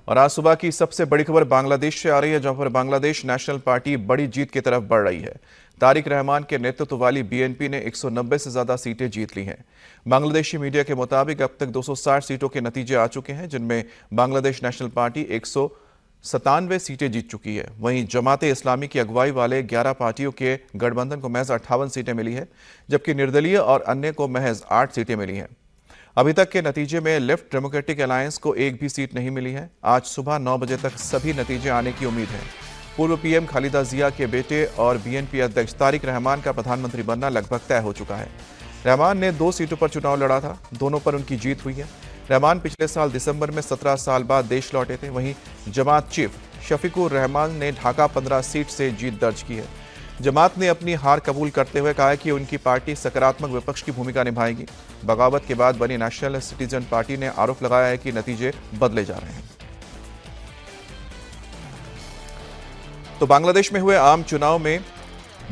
और आज सुबह की सबसे बड़ी खबर बांग्लादेश से आ रही है, जहां पर बांग्लादेश नेशनल पार्टी बड़ी जीत की तरफ बढ़ रही है। तारिक रहमान के नेतृत्व वाली बीएनपी ने 190 से ज्यादा सीटें जीत ली हैं। बांग्लादेशी मीडिया के मुताबिक अब तक 260 सीटों के नतीजे आ चुके हैं, जिनमें बांग्लादेश नेशनल पार्टी 197 सीटें जीत चुकी है। वहीं जमाते इस्लामी की अगुवाई वाले 11 पार्टियों के गठबंधन को महज 58 सीटें मिली है, जबकि निर्दलीय और अन्य को महज 8 सीटें मिली हैं। अभी तक के नतीजे में लेफ्ट डेमोक्रेटिक अलायंस को एक भी सीट नहीं मिली है। आज सुबह 9 बजे तक सभी नतीजे आने की उम्मीद है। पूर्व पीएम खालिदा जिया के बेटे और बीएनपी अध्यक्ष तारिक रहमान का प्रधानमंत्री बनना लगभग तय हो चुका है। रहमान ने 2 सीटों पर चुनाव लड़ा था, दोनों पर उनकी जीत हुई है। रहमान पिछले साल दिसंबर में 17 साल बाद देश लौटे थे। वहीं जमात चीफ शफीकुर रहमान ने ढाका 15 सीट से जीत दर्ज की है। जमात ने अपनी हार कबूल करते हुए कहा है कि उनकी पार्टी सकारात्मक विपक्ष की भूमिका निभाएगी। बगावत के बाद बनी नेशनल सिटीजन पार्टी ने आरोप लगाया है कि नतीजे बदले जा रहे हैं। तो बांग्लादेश में हुए आम चुनाव में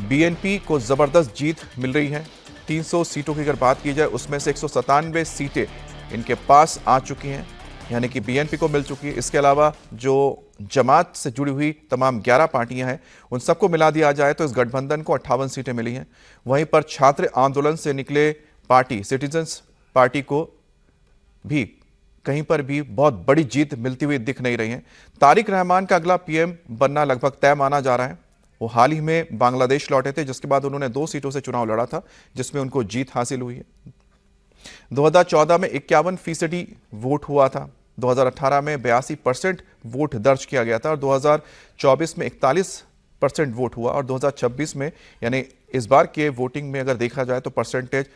बीएनपी को जबरदस्त जीत मिल रही है। 300 सीटों की अगर बात की जाए, उसमें से 197 सीटें इनके पास आ चुकी हैं, यानी कि बीएनपी को मिल चुकी है। इसके अलावा जो जमात से जुड़ी हुई तमाम 11 पार्टियां हैं, उन सबको मिला दिया जाए तो इस गठबंधन को 58 सीटें मिली हैं। वहीं पर छात्र आंदोलन से निकले पार्टी सिटीजन्स पार्टी को भी कहीं पर भी बहुत बड़ी जीत मिलती हुई दिख नहीं रही है। तारिक रहमान का अगला पीएम बनना लगभग तय माना जा रहा है। वो हाल ही में बांग्लादेश लौटे थे, जिसके बाद उन्होंने 2 सीटों से चुनाव लड़ा था, जिसमें उनको जीत हासिल हुई है। 2014 में 51% वोट हुआ था, 2018 में 82% वोट दर्ज किया गया था और 2024 में 41% वोट हुआ और 2026 में, यानी इस बार के वोटिंग में अगर देखा जाए तो परसेंटेज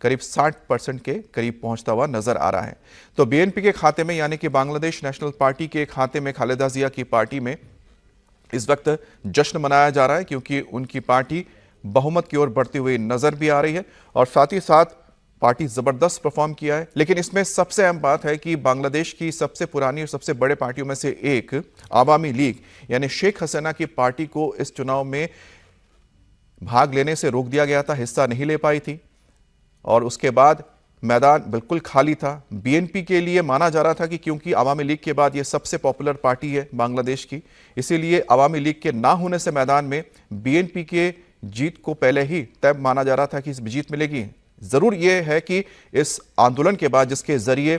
करीब 60% के करीब पहुंचता हुआ नजर आ रहा है। तो बीएनपी के खाते में, यानी कि बांग्लादेश नेशनल पार्टी के खाते में खालिदा जिया की पार्टी में इस वक्त जश्न मनाया जा रहा है, क्योंकि उनकी पार्टी बहुमत की ओर बढ़ती हुई नजर भी आ रही है और साथ ही साथ पार्टी जबरदस्त परफॉर्म किया है। लेकिन इसमें सबसे अहम बात है कि बांग्लादेश की सबसे पुरानी और सबसे बड़े पार्टियों में से एक आवामी लीग, यानी शेख हसीना की पार्टी को इस चुनाव में भाग लेने से रोक दिया गया था, हिस्सा नहीं ले पाई थी और उसके बाद मैदान बिल्कुल खाली था। बीएनपी के लिए माना जा रहा था कि क्योंकि आवामी लीग के बाद ये सबसे पॉपुलर पार्टी है बांग्लादेश की, इसीलिए आवामी लीग के ना होने से मैदान में बीएनपी के जीत को पहले ही तय माना जा रहा था कि इस जीत मिलेगी। जरूर यह है कि इस आंदोलन के बाद, जिसके जरिए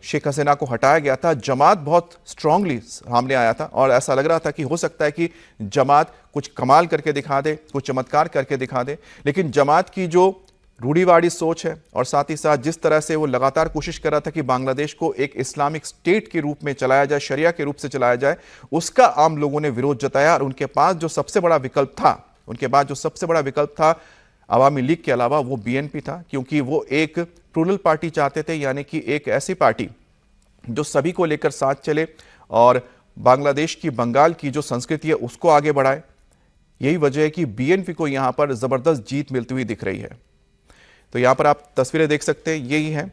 शेख हसीना को हटाया गया था, जमात बहुत स्ट्रांगली सामने आया था और ऐसा लग रहा था कि हो सकता है कि जमात कुछ कमाल करके दिखा दे, कुछ चमत्कार करके दिखा दे। लेकिन जमात की जो रूढ़िवादी सोच है और साथ ही साथ जिस तरह से वो लगातार कोशिश कर रहा था कि बांग्लादेश को एक इस्लामिक स्टेट के रूप में चलाया जाए, शरिया के रूप से चलाया जाए, उसका आम लोगों ने विरोध जताया और उनके पास जो सबसे बड़ा विकल्प था आवामी लीग के अलावा, वो बीएनपी था, क्योंकि वो एक प्लूरल पार्टी चाहते थे, यानी कि एक ऐसी पार्टी जो सभी को लेकर साथ चले और बांग्लादेश की, बंगाल की जो संस्कृति है उसको आगे बढ़ाए। यही वजह है कि बीएनपी को यहां पर जबरदस्त जीत मिलती हुई दिख रही है। तो यहां पर आप तस्वीरें देख सकते हैं, यही है।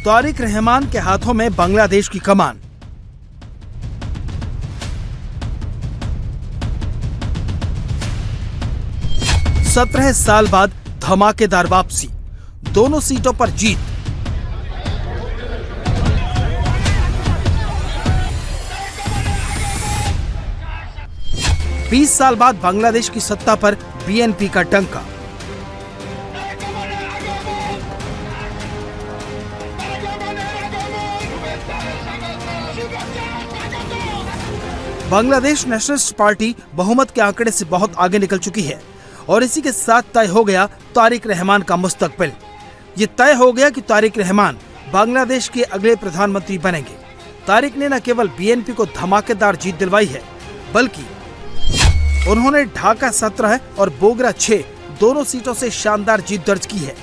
तारिक रहमान के हाथों में बांग्लादेश की कमान। सत्रह साल बाद धमाकेदार वापसी, दोनों सीटों पर जीत। बीस साल बाद बांग्लादेश की सत्ता पर बीएनपी का डंका। बांग्लादेश नेशनलिस्ट पार्टी बहुमत के आंकड़े से बहुत आगे निकल चुकी है और इसी के साथ तय हो गया तारिक रहमान का मुस्तकबिल। ये तय हो गया कि तारिक रहमान बांग्लादेश के अगले प्रधानमंत्री बनेंगे। तारिक ने न केवल बीएनपी को धमाकेदार जीत दिलवाई है, बल्कि उन्होंने ढाका 17 और बोगरा 6 दोनों सीटों से शानदार जीत दर्ज की है।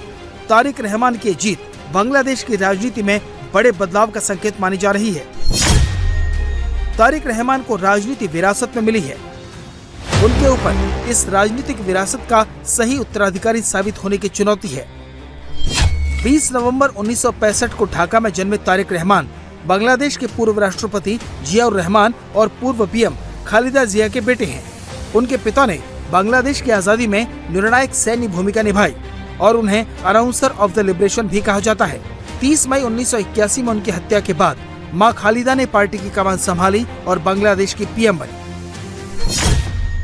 तारिक रहमान की जीत बांग्लादेश की राजनीति में बड़े बदलाव का संकेत मानी जा रही है। तारिक रहमान को राजनीति विरासत में मिली है। उनके ऊपर इस राजनीतिक विरासत का सही उत्तराधिकारी साबित होने की चुनौती है। 20 नवंबर 1965 को ढाका में जन्मे तारिक रहमान बांग्लादेश के पूर्व राष्ट्रपति जियाउर रहमान और पूर्व पीएम खालिदा जिया के बेटे हैं। उनके पिता ने बांग्लादेश की आजादी में निर्णायक सैन्य भूमिका निभाई और उन्हें अनाउंसर ऑफ द लिबरेशन भी कहा जाता है। 30 मई 1981 में उनकी हत्या के बाद मां खालिदा ने पार्टी की कमान संभाली और बांग्लादेश की पीएम बनी।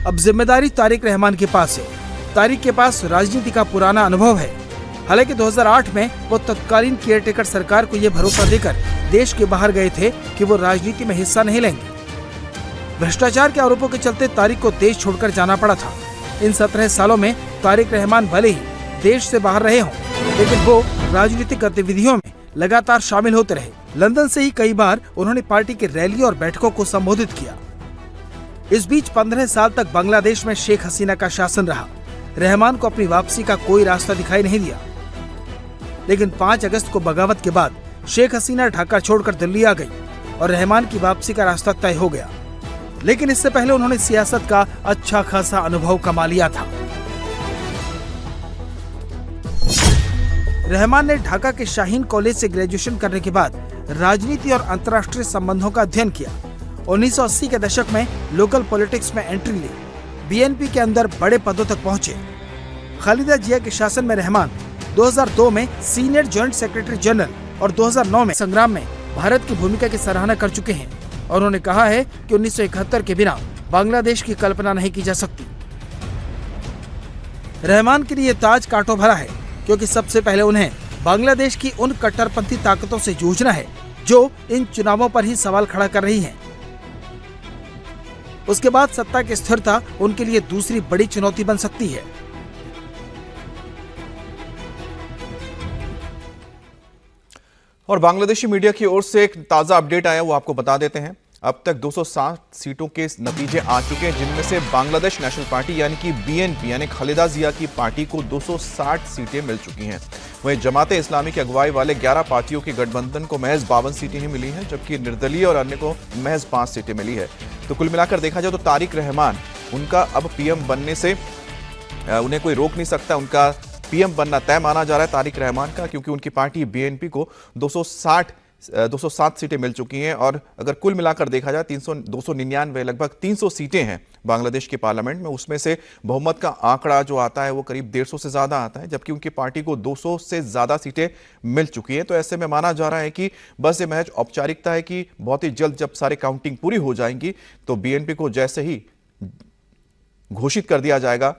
अब जिम्मेदारी तारिक रहमान के पास है। तारिक के पास राजनीति का पुराना अनुभव है। हालांकि 2008 में वो तत्कालीन केयरटेकर सरकार को ये भरोसा देकर देश के बाहर गए थे कि वो राजनीति में हिस्सा नहीं लेंगे। भ्रष्टाचार के आरोपों के चलते तारिक को देश छोड़कर जाना पड़ा था। इन 17 सालों में तारिक रहमान भले ही देश से बाहर रहे हों, लेकिन वो राजनीतिक गतिविधियों में लगातार शामिल होते रहे। लंदन से ही कई बार उन्होंने पार्टी की रैली और बैठकों को संबोधित किया। इस बीच 15 साल तक बांग्लादेश में शेख हसीना का शासन रहा। रहमान को अपनी वापसी का कोई रास्ता दिखाई नहीं दिया, लेकिन 5 अगस्त को बगावत के बाद शेख हसीना ढाका छोड़कर दिल्ली आ गई और रहमान की वापसी का रास्ता तय हो गया। लेकिन इससे पहले उन्होंने सियासत का अच्छा खासा अनुभव कमा लिया था। रहमान ने ढाका के शाहीन कॉलेज से ग्रेजुएशन करने के बाद राजनीति और अंतर्राष्ट्रीय संबंधों का अध्ययन किया। 1980 के दशक में लोकल पॉलिटिक्स में एंट्री ली। बीएनपी के अंदर बड़े पदों तक पहुंचे। खालिदा जिया के शासन में रहमान 2002 में सीनियर जॉइंट सेक्रेटरी जनरल और 2009 में संग्राम में भारत की भूमिका की सराहना कर चुके हैं और उन्होंने कहा है कि 1971 के बिना बांग्लादेश की कल्पना नहीं की जा सकती। रहमान के लिए ताज कांटों भरा है, क्योंकि सबसे पहले उन्हें बांग्लादेश की उन कट्टरपंथी ताकतों से जूझना है जो इन चुनावों पर ही सवाल खड़ा कर रही हैं। उसके बाद सत्ता की स्थिरता उनके लिए दूसरी बड़ी चुनौती बन सकती है। और बांग्लादेशी मीडिया की ओर से एक ताजा अपडेट आया, वो आपको बता देते हैं। अब तक 260 सीटों के नतीजे आ चुके हैं, जिनमें से बांग्लादेश नेशनल पार्टी यानी कि बीएनपी यानी खालिदा जिया की पार्टी को 260 सीटें मिल चुकी हैं। वहीं जमाते इस्लामी की अगुवाई वाले 11 पार्टियों के गठबंधन को महज 52 सीटें ही मिली हैं, जबकि निर्दलीय और अन्य को महज 5 सीटें मिली है। तो कुल मिलाकर देखा जाए तो तारिक रहमान, उनका अब पीएम बनने से उन्हें कोई रोक नहीं सकता। उनका पीएम बनना तय माना जा रहा है तारिक रहमान का, क्योंकि उनकी पार्टी बीएनपी को 207 सीटें मिल चुकी हैं। और अगर कुल मिलाकर देखा जाए 299 लगभग 300 सीटें हैं बांग्लादेश के पार्लियामेंट में, उसमें से बहुमत का आंकड़ा जो आता है वो करीब 150 से ज्यादा आता है, जबकि उनकी पार्टी को 200 से ज्यादा सीटें मिल चुकी हैं। तो ऐसे में माना जा रहा है कि बस ये महज औपचारिकता है कि बहुत ही जल्द जब सारी काउंटिंग पूरी हो जाएंगी तो बीएनपी को जैसे ही घोषित कर दिया जाएगा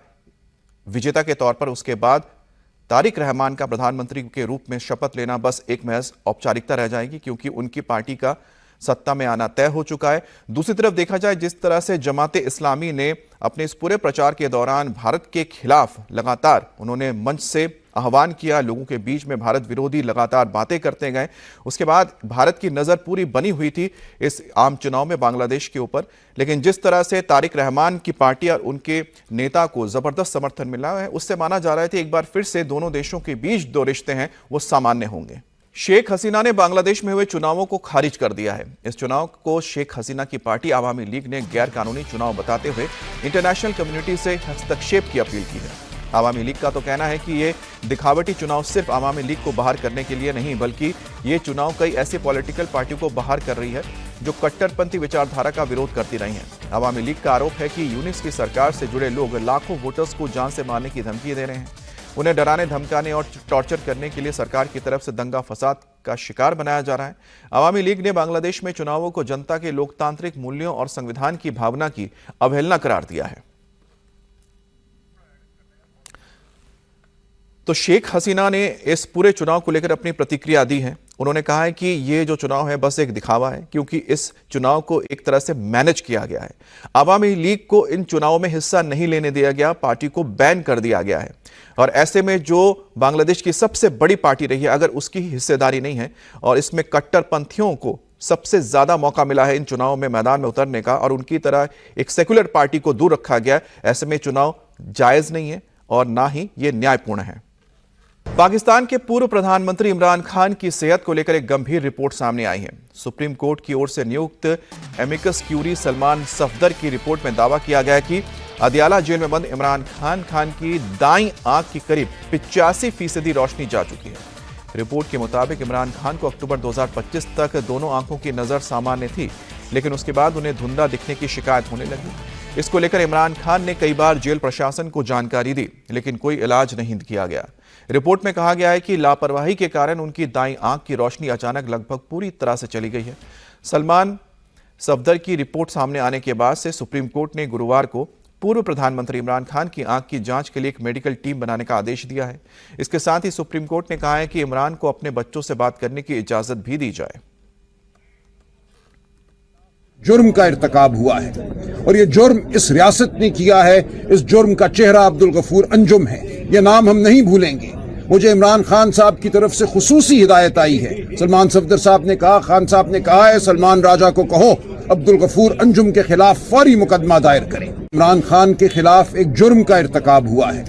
विजेता के तौर पर, उसके बाद तारिक रहमान का प्रधानमंत्री के रूप में शपथ लेना बस एक महज औपचारिकता रह जाएगी, क्योंकि उनकी पार्टी का सत्ता में आना तय हो चुका है। दूसरी तरफ देखा जाए जिस तरह से जमाते इस्लामी ने अपने इस पूरे प्रचार के दौरान भारत के खिलाफ लगातार उन्होंने मंच से आह्वान किया, लोगों के बीच में भारत विरोधी लगातार बातें करते गए। उसके बाद भारत की नज़र पूरी बनी हुई थी इस आम चुनाव में बांग्लादेश के ऊपर, लेकिन जिस तरह से तारिक रहमान की पार्टी और उनके नेता को जबरदस्त समर्थन मिला है, उससे माना जा रहा है कि एक बार फिर से दोनों देशों के बीच जो रिश्ते हैं वो सामान्य होंगे। शेख हसीना ने बांग्लादेश में हुए चुनावों को खारिज कर दिया है। इस चुनाव को शेख हसीना की पार्टी आवामी लीग ने गैर कानूनी चुनाव बताते हुए इंटरनेशनल कम्युनिटी से हस्तक्षेप की अपील की है। आवामी लीग का तो कहना है कि ये दिखावटी चुनाव सिर्फ आवामी लीग को बाहर करने के लिए नहीं, बल्कि ये चुनाव कई ऐसी पॉलिटिकल पार्टियों को बाहर कर रही है जो कट्टरपंथी विचारधारा का विरोध करती रही हैं। आवामी लीग का आरोप है कि यूनिस की सरकार से जुड़े लोग लाखों वोटर्स को जान से मारने की धमकी दे रहे हैं। उन्हें डराने, धमकाने और टॉर्चर करने के लिए सरकार की तरफ से दंगा फसाद का शिकार बनाया जा रहा है। आवामी लीग ने बांग्लादेश में चुनावों को जनता के लोकतांत्रिक मूल्यों और संविधान की भावना की अवहेलना करार दिया है। तो शेख हसीना ने इस पूरे चुनाव को लेकर अपनी प्रतिक्रिया दी है। उन्होंने कहा है कि ये जो चुनाव है बस एक दिखावा है, क्योंकि इस चुनाव को एक तरह से मैनेज किया गया है। आवामी लीग को इन चुनावों में हिस्सा नहीं लेने दिया गया, पार्टी को बैन कर दिया गया है। और ऐसे में जो बांग्लादेश की सबसे बड़ी पार्टी रही है, अगर उसकी हिस्सेदारी नहीं है और इसमें कट्टरपंथियों को सबसे ज्यादा मौका मिला है इन चुनावों में मैदान में उतरने का और उनकी तरह एक सेकुलर पार्टी को दूर रखा गया, ऐसे में चुनाव जायज नहीं है और ना ही ये न्यायपूर्ण है। पाकिस्तान के पूर्व प्रधानमंत्री इमरान खान की सेहत को लेकर एक गंभीर रिपोर्ट सामने आई है। सुप्रीम कोर्ट की ओर से नियुक्त एमिकस क्यूरी सलमान सफदर की रिपोर्ट में दावा किया गया कि अदियाला जेल में बंद इमरान खान की दाईं आंख की करीब 85% रोशनी जा चुकी है। रिपोर्ट के मुताबिक इमरान खान को अक्टूबर 2025 तक दोनों आंखों की नजर सामान्य थी, लेकिन उसके बाद उन्हें धुंधला दिखने की शिकायत होने लगी। इसको लेकर इमरान खान ने कई बार जेल प्रशासन को जानकारी दी, लेकिन कोई इलाज नहीं किया गया। रिपोर्ट में कहा गया है कि लापरवाही के कारण उनकी दाईं आंख की रोशनी अचानक लगभग पूरी तरह से चली गई है। सलमान सफदर की रिपोर्ट सामने आने के बाद से सुप्रीम कोर्ट ने गुरुवार को पूर्व प्रधानमंत्री इमरान खान की आंख की जांच के लिए एक मेडिकल टीम बनाने का आदेश दिया है। इसके साथ ही सुप्रीम कोर्ट ने कहा है कि इमरान को अपने बच्चों से बात करने की इजाजत भी दी जाए। जुर्म का इर्तकाब हुआ है और ये जुर्म इस रियासत ने किया है। इस जुर्म का चेहरा अब्दुल गफूर अंजुम है। ये नाम हम नहीं भूलेंगे। मुझे इमरान खान साहब की तरफ से खुसूसी हिदायत आई है। सलमान सफदर साहब ने कहा, खान साहब ने कहा है, सलमान राजा को कहो अब्दुल गफूर अंजुम के खिलाफ फौरी मुकदमा दायर करें। इमरान खान के खिलाफ एक जुर्म का इर्तकाब हुआ है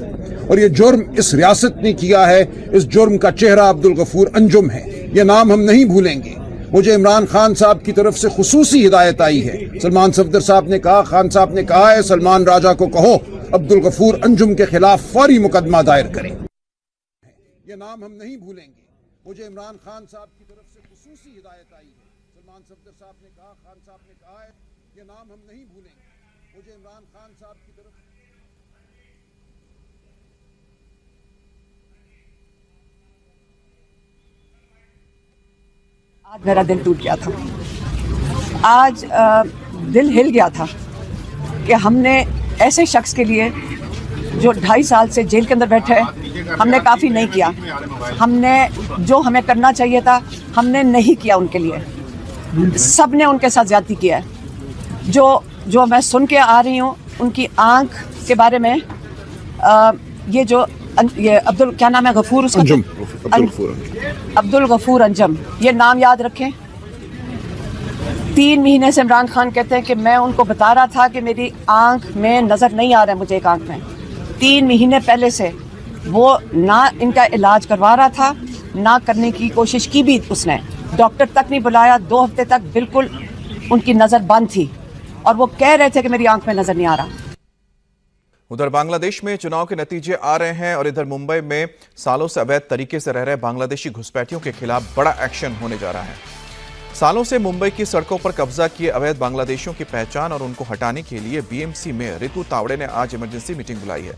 और ये जुर्म इस रियासत ने किया है। इस जुर्म का चेहरा अब्दुल गफूर अंजुम है। ये नाम हम नहीं भूलेंगे। मुझे इमरान खान साहब की तरफ से खुसूसी हिदायत आई है। सलमान सफदर साहब ने कहा, खान साहब ने कहा है, सलमान राजा को कहो अब्दुल गफूर अंजुम के खिलाफ फौरी मुकदमा दायर करें। ये नाम हम नहीं भूलेंगे। मुझे इमरान खान साहब की तरफ से खुसूसी हिदायत आई है। सलमान सफदर साहब ने कहा, खान साहब ने कहा है, ये नाम हम नहीं भूलेंगे। मुझे इमरान खान साहब की तरफ आज मेरा दिल टूट गया था। आज दिल हिल गया था कि हमने ऐसे शख्स के लिए जो 2.5 साल से जेल के अंदर बैठे हैं, हमने काफ़ी नहीं किया। हमने जो हमें करना चाहिए था हमने नहीं किया उनके लिए। सब ने उनके साथ ज़्यादती किया है। जो मैं सुन के आ रही हूँ उनकी आँख के बारे में, ये अब्दुल, क्या नाम है, गफूर, उसका अब्दुल गफूर अंजुम, ये नाम याद रखें। 3 महीने से इमरान खान कहते हैं कि मैं उनको बता रहा था कि मेरी आंख में नज़र नहीं आ रहा है, मुझे एक आंख में। 3 महीने पहले से वो ना इनका इलाज करवा रहा था, ना करने की कोशिश की भी उसने। डॉक्टर तक नहीं बुलाया। 2 हफ्ते तक बिल्कुल उनकी नज़र बंद थी और वो कह रहे थे कि मेरी आंख में नज़र नहीं आ रहा। उधर बांग्लादेश में चुनाव के नतीजे आ रहे हैं और इधर मुंबई में सालों से अवैध तरीके से रह रहे बांग्लादेशी घुसपैठियों के खिलाफ बड़ा एक्शन होने जा रहा है। सालों से मुंबई की सड़कों पर कब्जा किए अवैध बांग्लादेशियों की पहचान और उनको हटाने के लिए बीएमसी मेयर रितु तावड़े ने आज इमरजेंसी मीटिंग बुलाई है।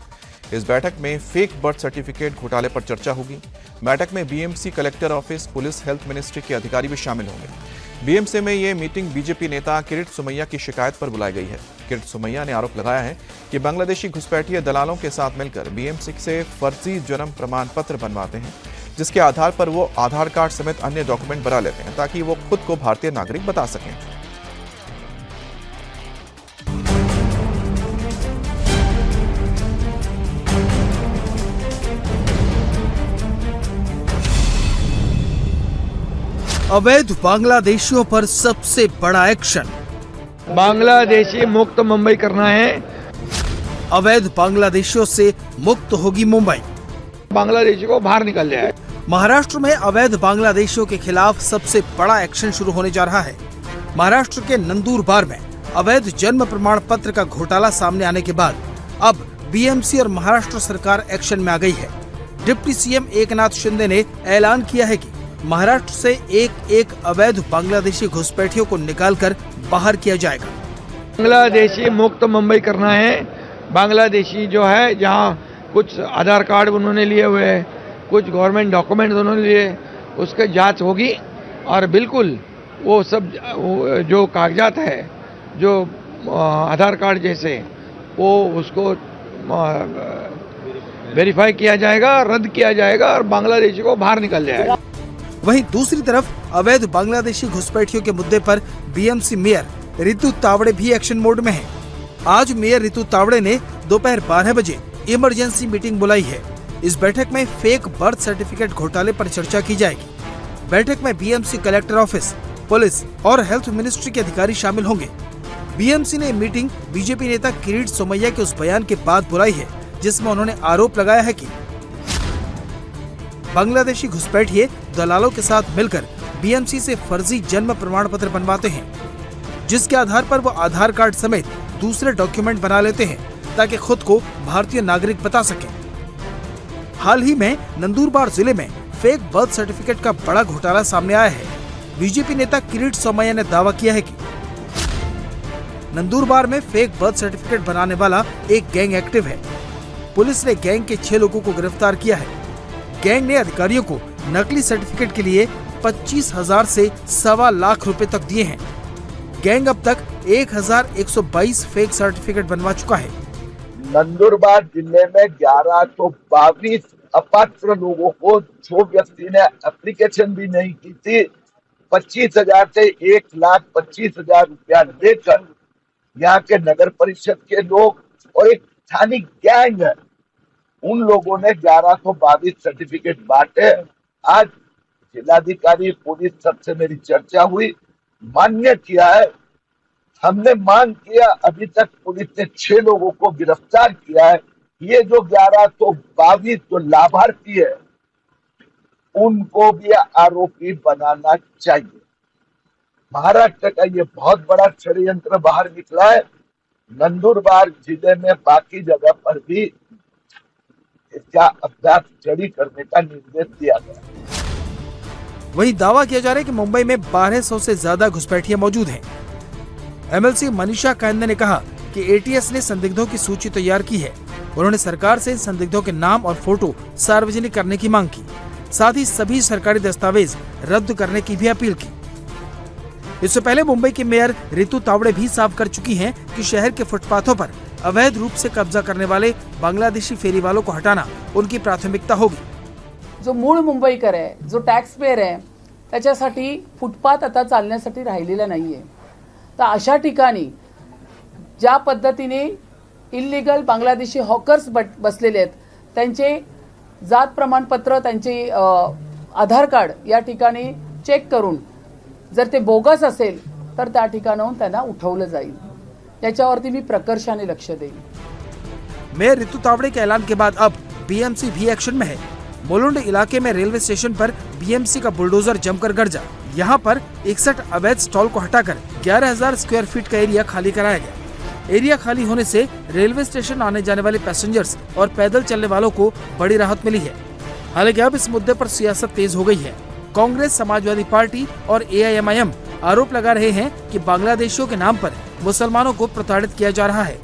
इस बैठक में फेक बर्थ सर्टिफिकेट घोटाले पर चर्चा होगी। बैठक में BMC collector office, police, health ministry के अधिकारी भी शामिल होंगे। बीएमसी में ये मीटिंग बीजेपी नेता किरीट सोमैया की शिकायत पर बुलाई गई है। किरीट सोमैया ने आरोप लगाया है कि बांग्लादेशी घुसपैठिए दलालों के साथ मिलकर बीएमसी से फर्जी जन्म प्रमाण पत्र बनवाते हैं, जिसके आधार पर वो आधार कार्ड समेत अन्य डॉक्यूमेंट बना लेते हैं ताकि वो खुद को भारतीय नागरिक बता सकें। अवैध बांग्लादेशियों पर सबसे बड़ा एक्शन। बांग्लादेशी मुक्त मुंबई करना है। अवैध बांग्लादेशियों से मुक्त होगी मुंबई। बांग्लादेशी को बाहर निकल जाए। महाराष्ट्र में अवैध बांग्लादेशियों के खिलाफ सबसे बड़ा एक्शन शुरू होने जा रहा है। महाराष्ट्र के नंदुरबार में अवैध जन्म प्रमाण पत्र का घोटाला सामने आने के बाद अब बीएमसी और महाराष्ट्र सरकार एक्शन में आ गई है। डिप्टी सीएम एकनाथ शिंदे ने ऐलान किया है कि महाराष्ट्र से एक अवैध बांग्लादेशी घुसपैठियों को निकालकर बाहर किया जाएगा। बांग्लादेशी मुक्त मुंबई करना है। बांग्लादेशी जो है, जहाँ कुछ आधार कार्ड उन्होंने लिए हुए हैं, कुछ गवर्नमेंट डॉक्यूमेंट उन्होंने लिए, उसकी जांच होगी और बिल्कुल वो सब जो कागजात है, जो आधार कार्ड जैसे, वो उसको वेरीफाई किया जाएगा, रद्द किया जाएगा और बांग्लादेशी को बाहर निकल जाएगा। वहीं दूसरी तरफ अवैध बांग्लादेशी घुसपैठियों के मुद्दे पर बीएमसी मेयर रितु तावड़े भी एक्शन मोड में हैं। आज मेयर रितु तावड़े ने दोपहर 12 बजे इमरजेंसी मीटिंग बुलाई है। इस बैठक में फेक बर्थ सर्टिफिकेट घोटाले पर चर्चा की जाएगी। बैठक में बीएमसी कलेक्टर ऑफिस, पुलिस और हेल्थ मिनिस्ट्री के अधिकारी शामिल होंगे। बीएमसी ने मीटिंग बीजेपी नेता किरीट सोमैया के उस बयान के बाद बुलाई है जिसमें उन्होंने आरोप लगाया है कि बांग्लादेशी घुसपैठिए दलालों के साथ मिलकर बीएमसी से फर्जी जन्म प्रमाण पत्र बनवाते हैं, जिसके आधार पर वो आधार कार्ड समेत दूसरे डॉक्यूमेंट बना लेते हैं ताकि खुद को भारतीय नागरिक बता सकें। हाल ही में नंदुरबार जिले में फेक बर्थ सर्टिफिकेट का बड़ा घोटाला सामने आया है। बीजेपी नेता किरीट सोमैया ने दावा किया है कि नंदुरबार में फेक बर्थ सर्टिफिकेट बनाने वाला एक गैंग एक्टिव है। पुलिस ने गैंग के 6 लोगों को गिरफ्तार किया है। गैंग ने अधिकारियों को नकली सर्टिफिकेट के लिए 25,000 से 1.25 लाख रुपए तक दिए हैं। गैंग अब तक 1,122 फेक सर्टिफिकेट बनवा चुका है। नंदुरबार जिले में 1122 अपात्र लोगों को, जो व्यक्ति ने एप्लीकेशन भी नहीं की थी, 25,000 से 1,25,000 रुपया लेकर यहाँ के नगर परिषद के लोग और एक स्थानिक गैंग है, उन लोगों ने 1122 सर्टिफिकेट बांटे। आज जिलाधिकारी पुलिस सबसे मेरी चर्चा हुई, मान्य किया है। हमने मांग किया, अभी तक पुलिस ने 6 लोगों को गिरफ्तार किया है। ये जो 1122 जो लाभार्थी है, उनको भी आरोपी बनाना चाहिए। महाराष्ट्र का ये बहुत बड़ा षड्यंत्र बाहर निकला है। नंदुरबार जिले में बाकी जगह पर भी इसका अभ्यास जारी करने का निर्देश दिया गया। वहीं दावा किया जा रहा है कि मुंबई में 1200 से ज्यादा घुसपैठियां मौजूद हैं। एमएलसी मनीषा कांदे ने कहा कि एटीएस ने संदिग्धों की सूची तैयार की है। उन्होंने सरकार से इन संदिग्धों के नाम और फोटो सार्वजनिक करने की मांग की। साथ ही सभी सरकारी दस्तावेज रद्द करने की भी अपील की। इससे पहले मुंबई के मेयर रितु तावड़े भी साफ कर चुकी हैं कि शहर के फुटपाथों पर अवैध रूप से कब्जा करने वाले बांग्लादेशी फेरी वालों को हटाना उनकी प्राथमिकता होगी। जो मूळ मुंबईकर आहे, जो टॅक्स पेयर आहे, त्याच्यासाठी फुटपाथ आता चालण्यासाठी राहिलेला नाहीये। तर अशा ठिकाणी ज्या पद्धतीने इल्लीगल बांग्लादेशी हॉकर्स बसलेले आहेत, त्यांचे जात प्रमाणपत्र, त्यांचे आधार कार्ड या ठिकाणी चेक करून जर ते बोगस असेल तर त्या ठिकाणाहून त्यांना उठवलं जाईल। याच्यावरती मी प्रकर्षाने लक्ष देईन। मेयर रितु तावड़े के ऐलान के बाद अब बीएमसी भी एक्शन में है। मोलुंड इलाके में रेलवे स्टेशन पर बीएमसी का बुलडोजर जमकर गरजा। यहाँ पर 61 अवैध स्टॉल को हटाकर 11,000 स्क्वायर फीट का एरिया खाली कराया गया। एरिया खाली होने से रेलवे स्टेशन आने जाने वाले पैसेंजर्स और पैदल चलने वालों को बड़ी राहत मिली है। हालांकि अब इस मुद्दे पर सियासत तेज हो गई है। कांग्रेस, समाजवादी पार्टी और एआईएमआईएम आरोप लगा रहे हैं कि बांग्लादेशियों के नाम पर मुसलमानों को प्रताड़ित किया जा रहा है।